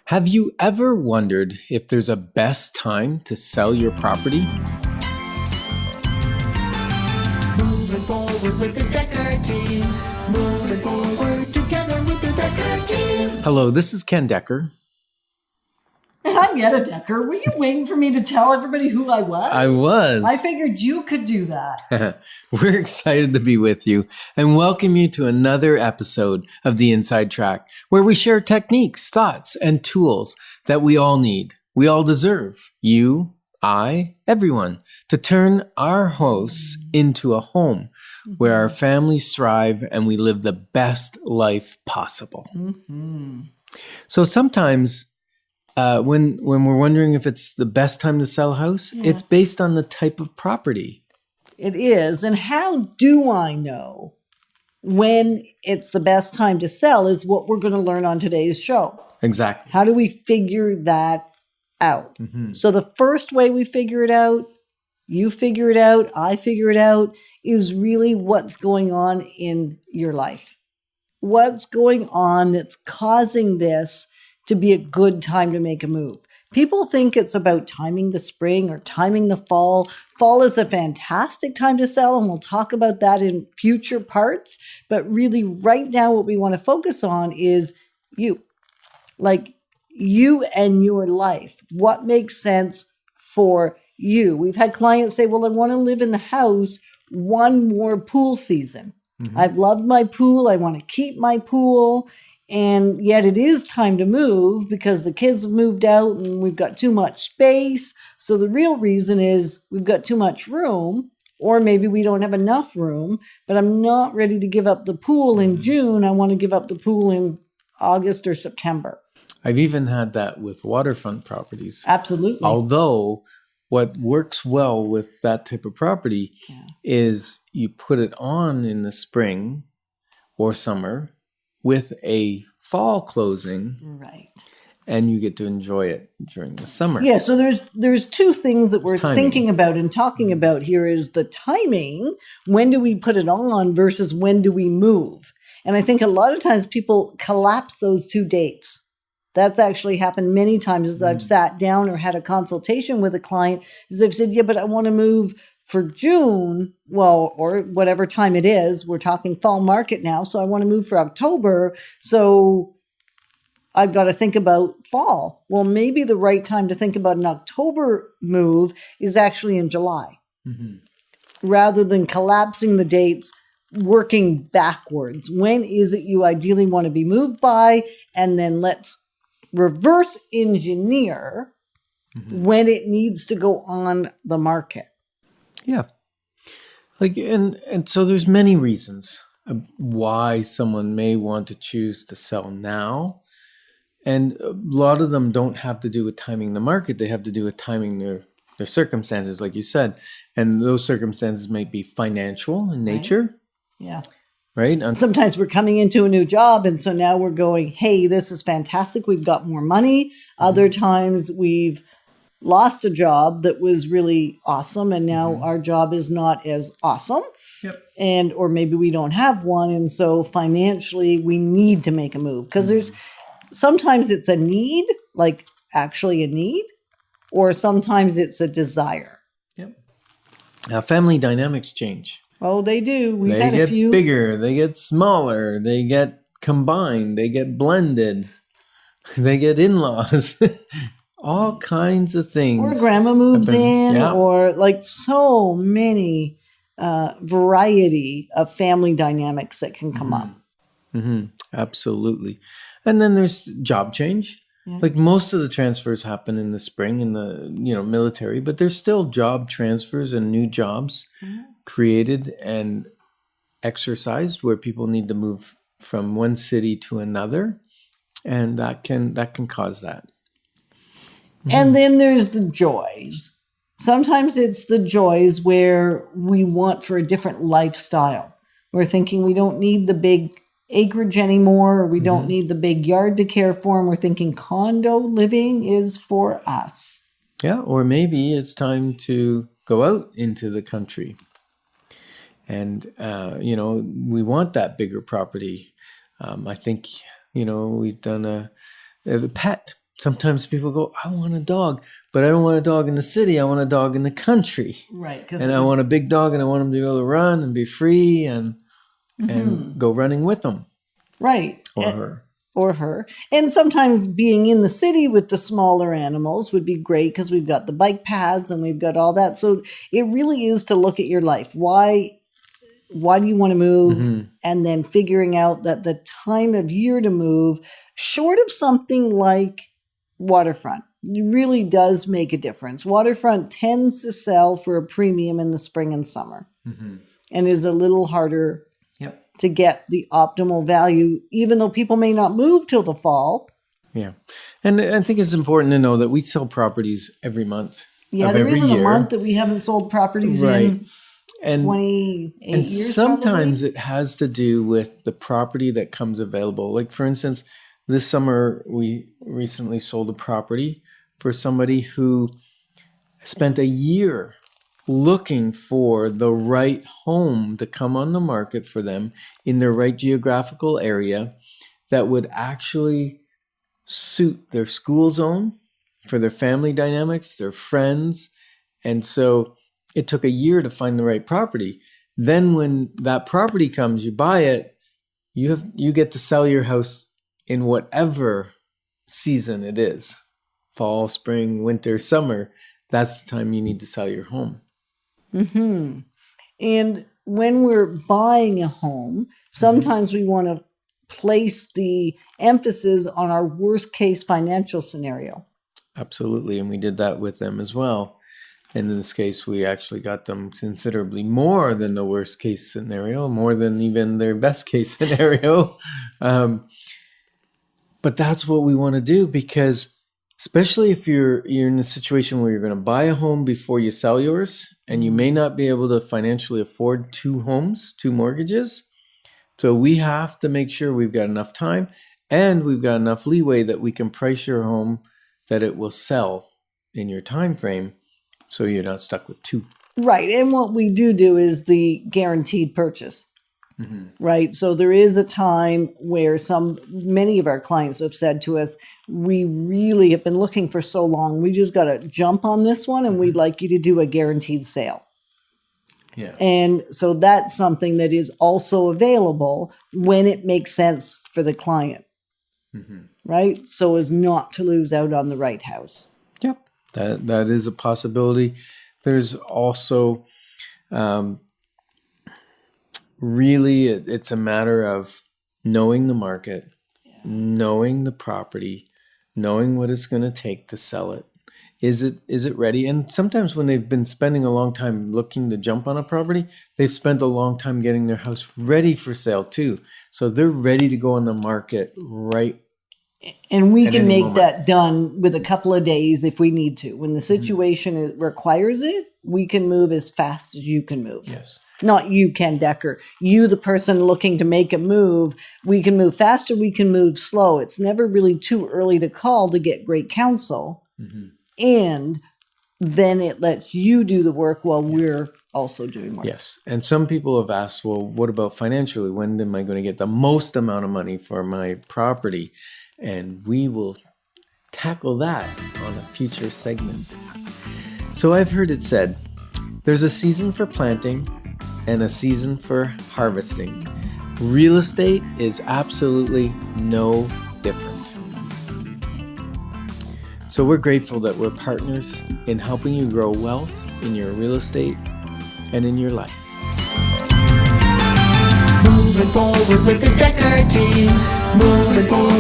Have you ever wondered if there's a best time to sell your property? Moving forward with the DekkerTeam. Moving forward together with the DekkerTeam. Hello, this is Ken Dekker. And I'm Yetta Dekker. Were you waiting for me to tell everybody who I was? I was. I figured you could do that. We're excited to be with you and welcome you to another episode of The Inside Track, where we share techniques, thoughts, and tools that we all need, we all deserve, you, I, everyone, to turn our house into a home where our families thrive and we live the best life possible. Mm-hmm. So sometimes when we're wondering if it's the best time to sell a house, it's based on the type of property. It is. And how do I know when it's the best time to sell is what we're going to learn on today's show. Exactly. How do we figure that out? Mm-hmm. So the first way we figure it out, you figure it out, I figure it out, is really what's going on in your life. What's going on that's causing this to be a good time to make a move. People think it's about timing the spring or timing the fall. Fall is a fantastic time to sell, and we'll talk about that in future parts. But really, right now, what we want to focus on is you. Like you and your life. What makes sense for you? We've had clients say, well, I want to live in the house one more pool season. Mm-hmm. I've loved my pool. I want to keep my pool. And yet it is time to move because the kids have moved out and we've got too much space. So the real reason is we've got too much room, or maybe we don't have enough room, but I'm not ready to give up the pool in June. I want to give up the pool in August or September. I've even had that with waterfront properties. Absolutely. Although what works well with that type of property is you put it on in the spring or summer with a fall closing, right? And you get to enjoy it during the summer. Yeah, so there's two things that we're thinking about and talking about here is the timing. When do we put it on versus when do we move? And I think a lot of times people collapse those two dates. That's actually happened many times as I've sat down or had a consultation with a client, is they've said, yeah, but I want to move for June, well, or whatever time it is. We're talking fall market now, so I want to move for October. So I've got to think about fall. Well, maybe the right time to think about an October move is actually in July. Mm-hmm. Rather than collapsing the dates, working backwards. When is it you ideally want to be moved by? And then let's reverse engineer when it needs to go on the market. Yeah. And so there's many reasons why someone may want to choose to sell now. And a lot of them don't have to do with timing the market. They have to do with timing their circumstances, like you said. And those circumstances may be financial in nature. Yeah. Right? Sometimes we're coming into a new job, and so now we're going, hey, this is fantastic. We've got more money. Other times we've lost a job that was really awesome, and now our job is not as awesome. Yep. And or maybe we don't have one, and so financially we need to make a move because there's sometimes it's a need, like actually a need, or sometimes it's a desire. Yep. Now, family dynamics change. Oh, they do. We've they had get a few bigger, they get smaller, they get combined, they get blended, they get in-laws. All kinds of things. Or grandma moves in, or like so many variety of family dynamics that can come up. Mm-hmm. Absolutely. And then there's job change. Yeah. Like most of the transfers happen in the spring in the military, but there's still job transfers and new jobs created and exercised where people need to move from one city to another, and that can cause that. And then there's the joys. Sometimes it's the joys where we want for a different lifestyle. We're thinking we don't need the big acreage anymore, or we don't need the big yard to care for, and we're thinking condo living is for us. Yeah, or maybe it's time to go out into the country. And, we want that bigger property. I think, we've done a pet sometimes people go, I want a dog, but I don't want a dog in the city. I want a dog in the country. Right. And I want a big dog, and I want him to be able to run and be free and go running with them. Right. Or her. Or her. And sometimes being in the city with the smaller animals would be great because we've got the bike paths and we've got all that. So it really is to look at your life. Why do you want to move? And then figuring out that the time of year to move, short of something like waterfront, really does make a difference. Waterfront tends to sell for a premium in the spring and summer and is a little harder to get the optimal value, even though people may not move till the fall. Yeah. And I think it's important to know that we sell properties every month. Yeah, there isn't a month that we haven't sold properties in. And 28 and years sometimes probably. it has to do with the property that comes available. Like, for instance, this summer we recently sold a property for somebody who spent a year looking for the right home to come on the market for them in their right geographical area that would actually suit their school zone, for their family dynamics, their friends. And so it took a year to find the right property. Then when that property comes, you buy it, you get to sell your house in whatever season it is. Fall, spring, winter, summer. That's the time you need to sell your home. And when we're buying a home, sometimes we want to place the emphasis on our worst case financial scenario. Absolutely. And we did that with them as well. And in this case, we actually got them considerably more than the worst case scenario, more than even their best case scenario. But that's what we want to do, because especially if you're in a situation where you're going to buy a home before you sell yours, and you may not be able to financially afford 2 homes, 2 mortgages. So we have to make sure we've got enough time and we've got enough leeway that we can price your home that it will sell in your time frame, so you're not stuck with 2. Right. And what we do is the guaranteed purchase. Right. So there is a time where many of our clients have said to us, we really have been looking for so long. We just got to jump on this one, and we'd like you to do a guaranteed sale. Yeah. And so that's something that is also available when it makes sense for the client. Right. So as not to lose out on the right house. Yep. That is a possibility. There's also, really, it's a matter of knowing the market, knowing the property, knowing what it's going to take to sell it. Is it ready? And sometimes when they've been spending a long time looking to jump on a property, they've spent a long time getting their house ready for sale too. So they're ready to go on the market right. And we At can any make moment. that done with a couple of days if we need to. When the situation requires it, we can move as fast as you can move. Yes. Not you, Ken Decker. You, the person looking to make a move. We can move faster. We can move slow. It's never really too early to call to get great counsel. And then it lets you do the work while we're also doing work. Yes. And some people have asked, well, what about financially? When am I going to get the most amount of money for my property? And we will tackle that on a future segment. So I've heard it said, there's a season for planting and a season for harvesting. Real estate is absolutely no different. So we're grateful that we're partners in helping you grow wealth in your real estate and in your life. Moving forward with the Decker team. Moving forward